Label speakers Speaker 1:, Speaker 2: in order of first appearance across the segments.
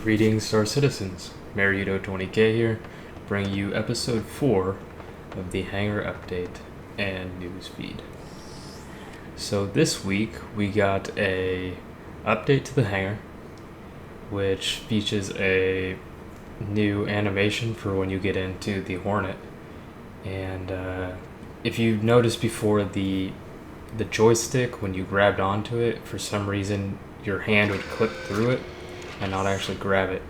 Speaker 1: Greetings, Star Citizens. Marito20K here, bringing you episode 4 of the Hangar update and news feed. So this week we got a update to the Hangar, which features a new animation for when you get into the Hornet. And if you noticed before, the joystick, when you grabbed onto it, for some reason your hand would clip through it and not actually grab it.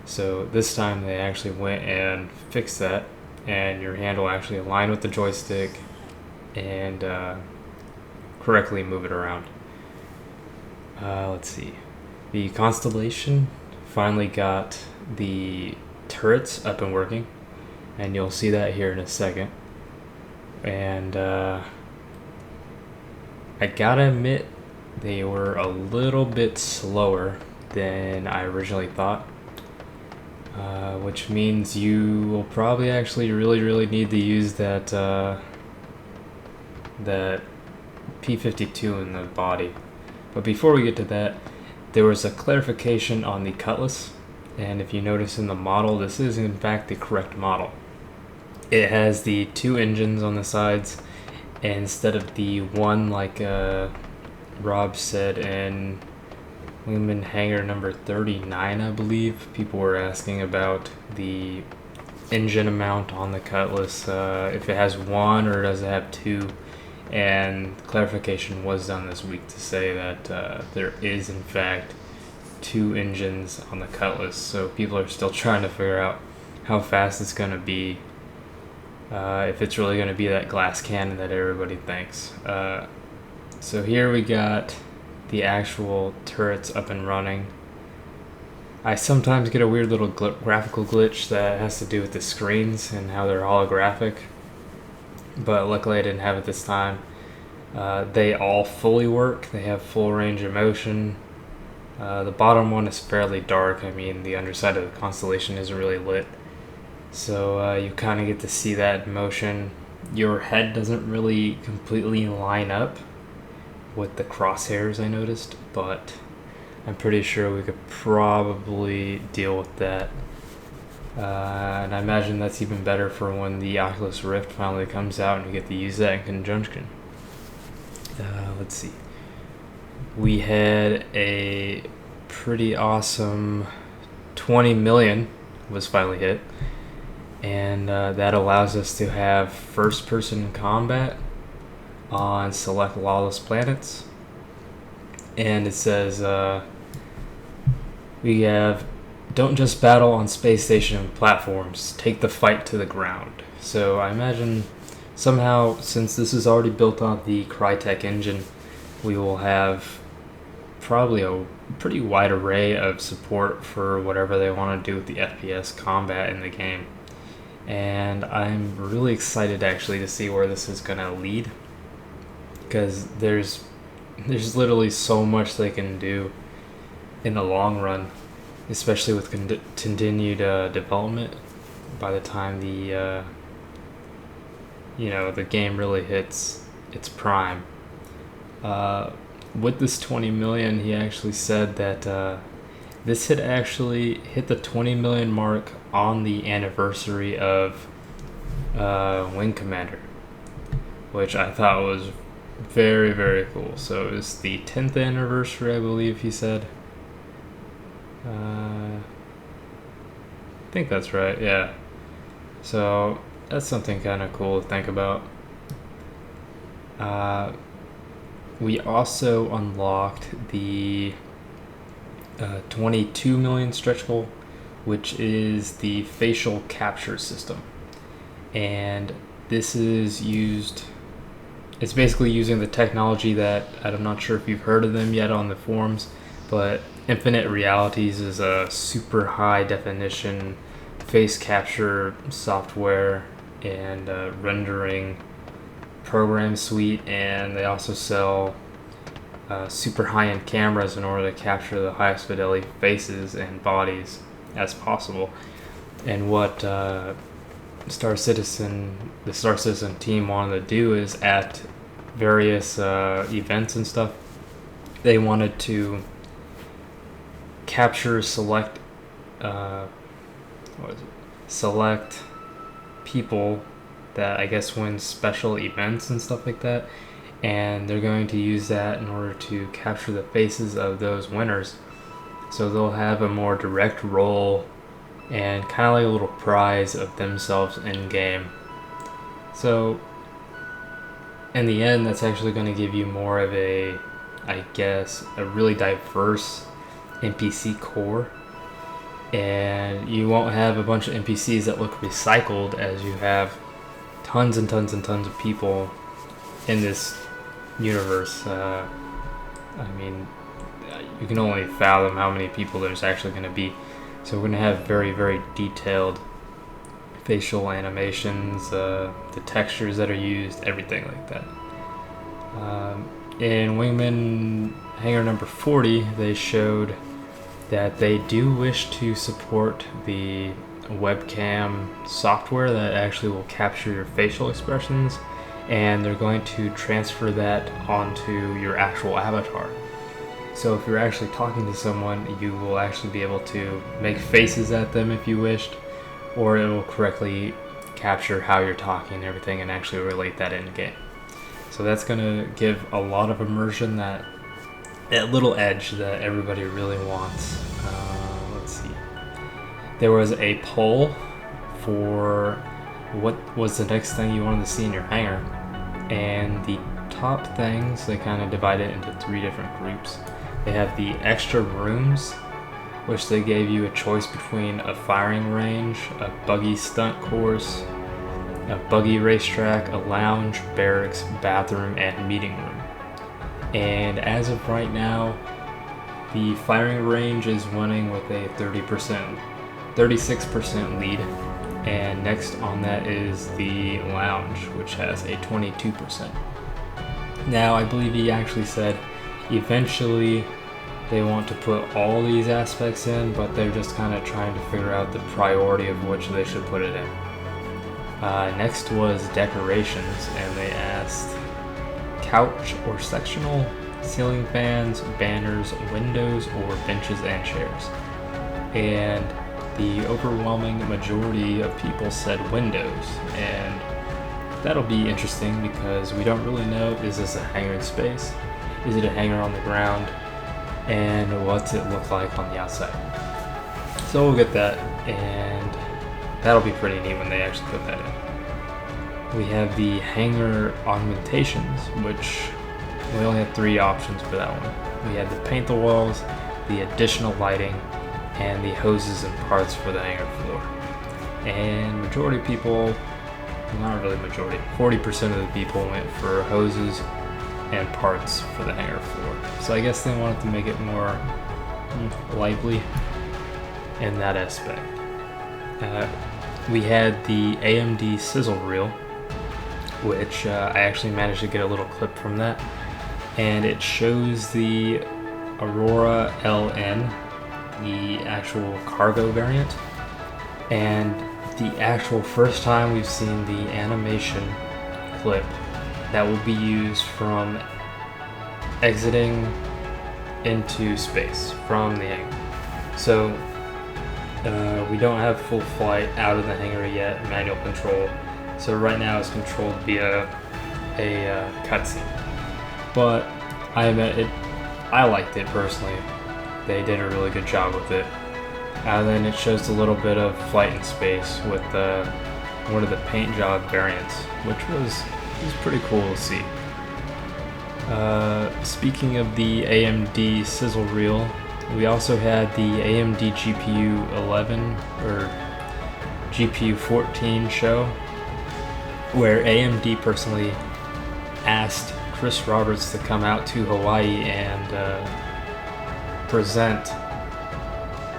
Speaker 1: So this time they actually went and fixed that, and your hand will actually align with the joystick and correctly move it around. Let's see. The Constellation finally got the turrets up and working, and you'll see that here in a second. And I gotta admit, they were a little bit slower than I originally thought, which means you will probably actually really need to use that P52 in the body. But before we get to that, there was a clarification on the Cutlass, and if you notice in the model, this is in fact the correct model. It has the 2 engines on the sides, and instead of the one like Rob said in Lumen Hangar number 39, I believe, people were asking about the engine amount on the Cutlass, if it has 1 or does it have 2, and clarification was done this week to say that there is in fact 2 engines on the Cutlass, so people are still trying to figure out how fast it's going to be, if it's really going to be that glass cannon that everybody thinks. So here we got the actual turrets up and running. I sometimes get a weird little graphical glitch that has to do with the screens and how they're holographic, but luckily I didn't have it this time. They all fully work. They have full range of motion. The bottom one is fairly dark. I mean, the underside of the Constellation isn't really lit, so you kind of get to see that in motion. Your head doesn't really completely line up with the crosshairs, I noticed, but I'm pretty sure we could probably deal with that. And I imagine that's even better for when the Oculus Rift finally comes out and we get to use that in conjunction. Let's see. We had a pretty awesome 20 million was finally hit, and that allows us to have first-person combat on select lawless planets. And it says we have, don't just battle on space station platforms, take the fight to the ground. So I imagine somehow, since this is already built on the Crytek engine, we will have probably a pretty wide array of support for whatever they want to do with the FPS combat in the game. And I'm really excited actually to see where this is going to lead, because there's literally so much they can do in the long run, especially with continued development. By the time the the game really hits its prime, with this 20 million, he actually said that this had actually hit the 20 million mark on the anniversary of Wing Commander, which I thought was very cool. So it was the 10th anniversary, I believe he said. I think that's right, yeah. So that's something kind of cool to think about. We also unlocked the 22 million stretch goal, which is the facial capture system. And this is used, it's basically using the technology that, I'm not sure if you've heard of them yet on the forums, but Infinite Realities is a super high definition face capture software and rendering program suite, and they also sell super high-end cameras in order to capture the highest fidelity faces and bodies as possible. And what the Star Citizen team wanted to do is, at various events and stuff, they wanted to capture select what is it? Select people that I guess win special events and stuff like that, and they're going to use that in order to capture the faces of those winners. So they'll have a more direct role and kind of like a little prize of themselves in game. So in the end, that's actually going to give you more of a, I guess, a really diverse NPC core. And you won't have a bunch of NPCs that look recycled, as you have tons and tons and tons of people in this universe. I mean, you can only fathom how many people there's actually going to be. So we're going to have very, very detailed facial animations, the textures that are used, everything like that. In Wingman Hangar number 40, they showed that they do wish to support the webcam software that actually will capture your facial expressions, and they're going to transfer that onto your actual avatar. So if you're actually talking to someone, you will actually be able to make faces at them if you wished, or it will correctly capture how you're talking and everything and actually relate that in game. So that's going to give a lot of immersion, that little edge that everybody really wants. Let's see. There was a poll for what was the next thing you wanted to see in your hangar, and the top things, they kind of divide it into 3 different groups. They have the extra rooms, which they gave you a choice between a firing range, a buggy stunt course, a buggy racetrack, a lounge, barracks, bathroom, and meeting room. And as of right now, the firing range is winning with a 36% lead, and next on that is the lounge, which has a 22%. Now, I believe he actually said eventually they want to put all these aspects in, but they're just kind of trying to figure out the priority of which they should put it in. Next was decorations, and they asked couch or sectional, ceiling fans, banners, windows, or benches and chairs. And the overwhelming majority of people said windows, and that'll be interesting because we don't really know, is this a hangar in space? Is it a hangar on the ground? And what's it look like on the outside? So we'll get that, and that'll be pretty neat when they actually put that in. We have the hangar augmentations, which we only had 3 options for that one. We had to paint the walls, the additional lighting, and the hoses and parts for the hangar floor. And majority of people, not really majority, 40% of the people went for hoses and parts for the hangar floor. So I guess they wanted to make it more lively in that aspect. We had the AMD sizzle reel, which I actually managed to get a little clip from that, and it shows the Aurora LN, the actual cargo variant, and the actual first time we've seen the animation clip that will be used from exiting into space from the hangar. So we don't have full flight out of the hangar yet, manual control. So right now it's controlled via a cutscene. But I admit it, I liked it personally. They did a really good job with it. And then it shows a little bit of flight in space with one of the paint job variants, which was pretty cool to see. Speaking of the AMD sizzle reel, we also had the AMD GPU 11 or GPU 14 show, where AMD personally asked Chris Roberts to come out to Hawaii and present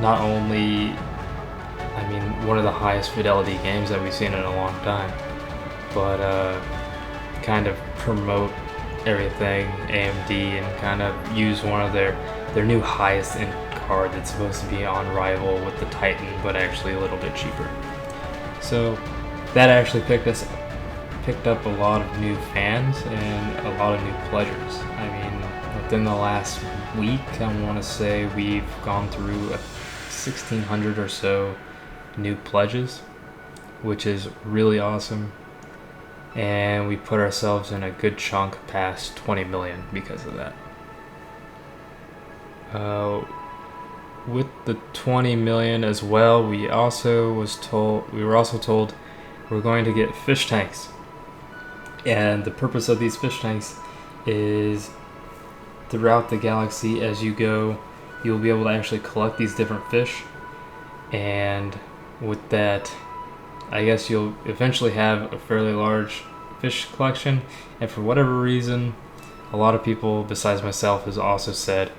Speaker 1: not only, one of the highest fidelity games that we've seen in a long time, but kind of promote everything AMD and kind of use one of their new highest end card that's supposed to be on rival with the Titan, but actually a little bit cheaper. So that actually picked up a lot of new fans and a lot of new pleasures. Within the last week, I want to say we've gone through 1,600 or so new pledges, which is really awesome. And we put ourselves in a good chunk past 20 million because of that. With the 20 million as well, we were also told we're going to get fish tanks. And the purpose of these fish tanks is throughout the galaxy, as you go, you'll be able to actually collect these different fish. And with that, I guess you'll eventually have a fairly large fish collection. And for whatever reason, a lot of people besides myself has also said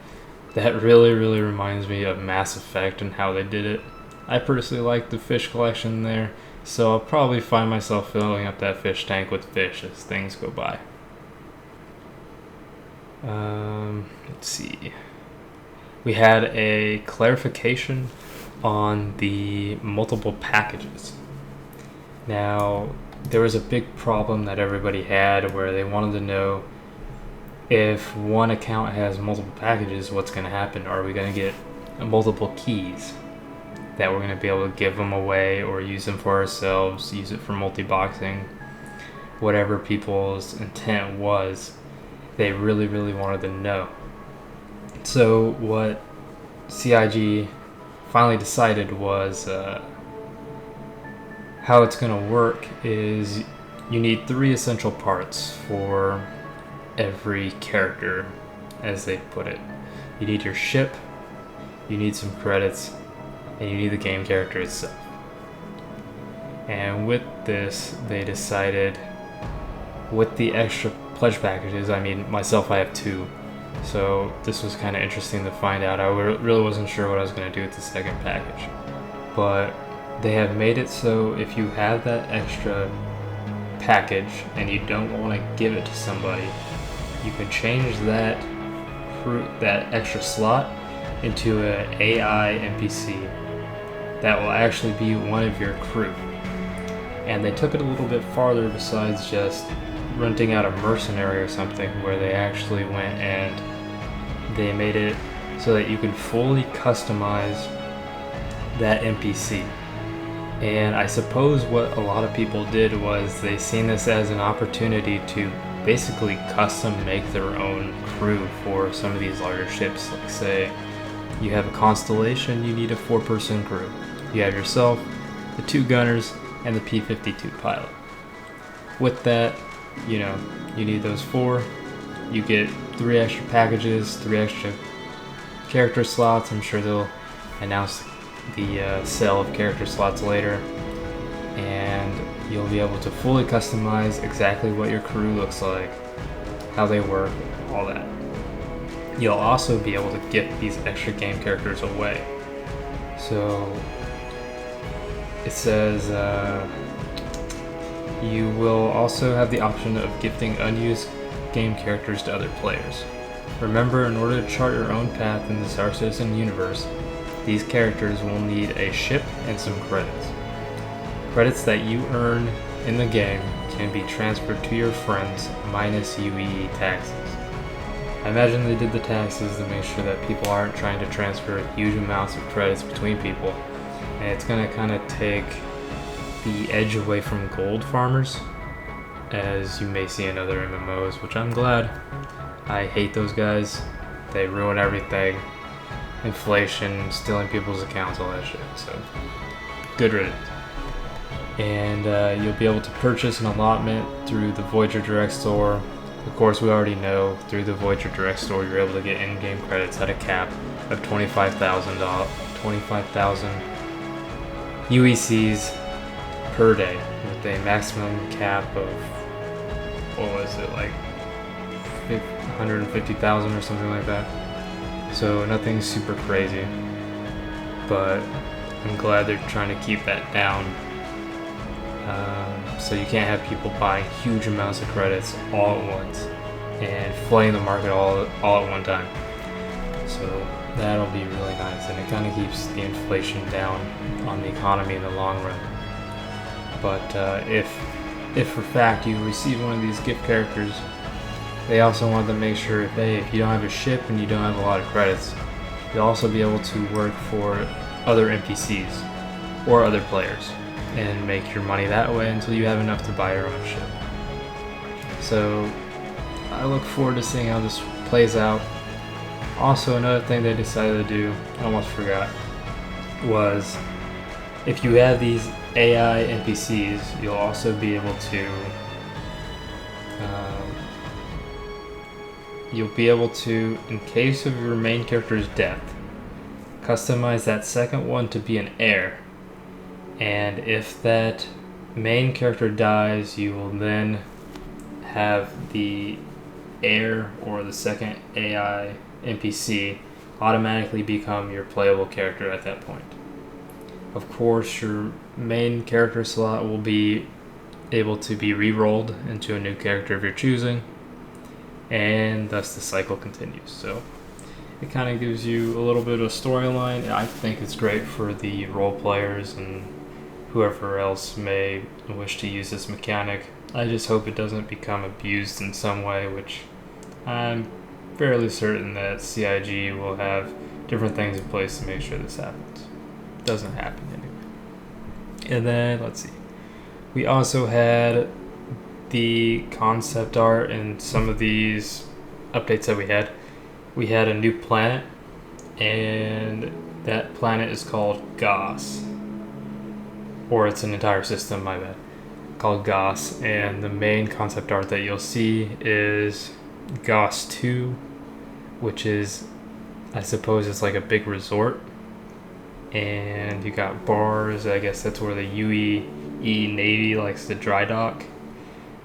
Speaker 1: that really reminds me of Mass Effect and how they did it. I personally like the fish collection there, so I'll probably find myself filling up that fish tank with fish as things go by. Let's see. We had a clarification on the multiple packages. Now, there was a big problem that everybody had where they wanted to know if one account has multiple packages, what's going to happen? Are we going to get multiple keys that we're going to be able to give them away or use them for ourselves, use it for multi-boxing? Whatever people's intent was, they really wanted to know. So what CIG finally decided was how it's going to work is you need 3 essential parts for every character, as they put it. You need your ship, you need some credits, and you need the game character itself. And with this, they decided with the extra pledge packages, I mean, myself, I have 2. So this was kind of interesting to find out. I really wasn't sure what I was going to do with the second package. But they have made it so if you have that extra package and you don't want to give it to somebody, you can change that extra slot into an AI NPC that will actually be one of your crew. And they took it a little bit farther besides just renting out a mercenary or something, where they actually went and they made it so that you can fully customize that NPC. And I suppose what a lot of people did was they seen this as an opportunity to basically custom make their own crew for some of these larger ships. Like say you have a Constellation, you need a 4-person crew. You have yourself, the 2 gunners, and the P-52 pilot. With that, you need those 4. You get 3 extra packages, 3 extra character slots. I'm sure they'll announce the sale of character slots later. And you'll be able to fully customize exactly what your crew looks like, how they work, all that. You'll also be able to gift these extra game characters away. So it says you will also have the option of gifting unused game characters to other players. Remember, in order to chart your own path in the Star Citizen universe, these characters will need a ship and some credits. Credits that you earn in the game can be transferred to your friends minus UE taxes. I imagine they did the taxes to make sure that people aren't trying to transfer huge amounts of credits between people. And it's going to kind of take the edge away from gold farmers, as you may see in other MMOs, which I'm glad. I hate those guys. They ruin everything. Inflation, stealing people's accounts, all that shit. So, good riddance. And you'll be able to purchase an allotment through the Voyager Direct Store. Of course, we already know through the Voyager Direct Store you're able to get in-game credits at a cap of 25,000 UECs per day, with a maximum cap of, what was it, like 150,000 or something like that. So nothing super crazy, but I'm glad they're trying to keep that down. So you can't have people buying huge amounts of credits all at once and flooding the market all at one time. So that'll be really nice, and it kind of keeps the inflation down on the economy in the long run. But if for fact you receive one of these gift characters, they also want to make sure if you don't have a ship and you don't have a lot of credits, you'll also be able to work for other NPCs or other players and make your money that way until you have enough to buy your own ship. So I look forward to seeing how this plays out. Also, another thing they decided to do, I almost forgot, was if you have these AI NPCs, you'll also be able to in case of your main character's death, customize that second one to be an heir. And if that main character dies, you will then have the heir or the second AI NPC automatically become your playable character at that point. Of course, your main character slot will be able to be re-rolled into a new character of your choosing, and thus the cycle continues. So it kind of gives you a little bit of a storyline. I think it's great for the role players and whoever else may wish to use this mechanic. I just hope it doesn't become abused in some way, which I'm fairly certain that CIG will have different things in place to make sure this happens. It doesn't happen anyway. And then, let's see. We also had the concept art and some of these updates that we had. We had a new planet, and that planet is called Goss. Or it's an entire system, my bad. Called Goss, and the main concept art that you'll see is Goss 2, which is, I suppose, it's like a big resort. And you got bars, I guess that's where the UEE Navy likes to dry dock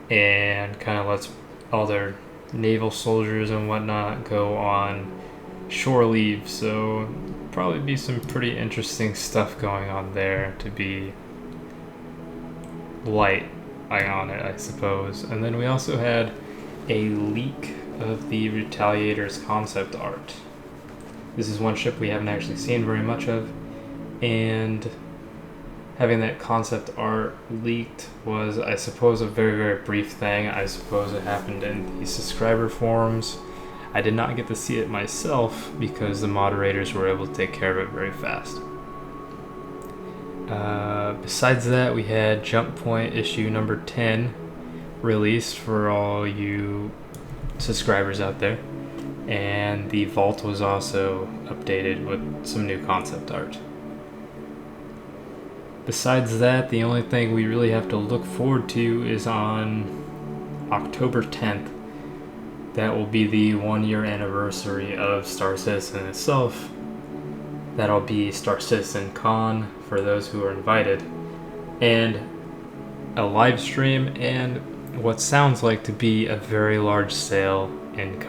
Speaker 1: and kind of lets all their naval soldiers and whatnot go on shore leave. So probably be some pretty interesting stuff going on there, to be light on it, I suppose. And then we also had a leak of the Retaliator's concept art. This is one ship we haven't actually seen very much of, and having that concept art leaked was, I suppose, a very, very brief thing. I suppose it happened in the subscriber forums. I did not get to see it myself because the moderators were able to take care of it very fast. Besides that, we had Jump Point issue number 10 released for all you subscribers out there, and the vault was also updated with some new concept art. Besides that, the only thing we really have to look forward to is on October 10th. That will be the 1-year anniversary of Star Citizen itself. That'll be Star Citizen Con for those who are invited, and a live stream and what sounds like to be a very large sale in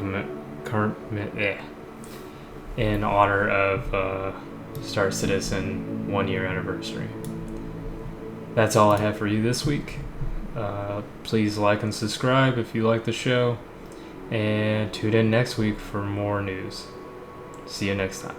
Speaker 1: honor of Star Citizen 1-year anniversary. That's all I have for you this week. Please like and subscribe if you like the show, and tune in next week for more news. See you next time.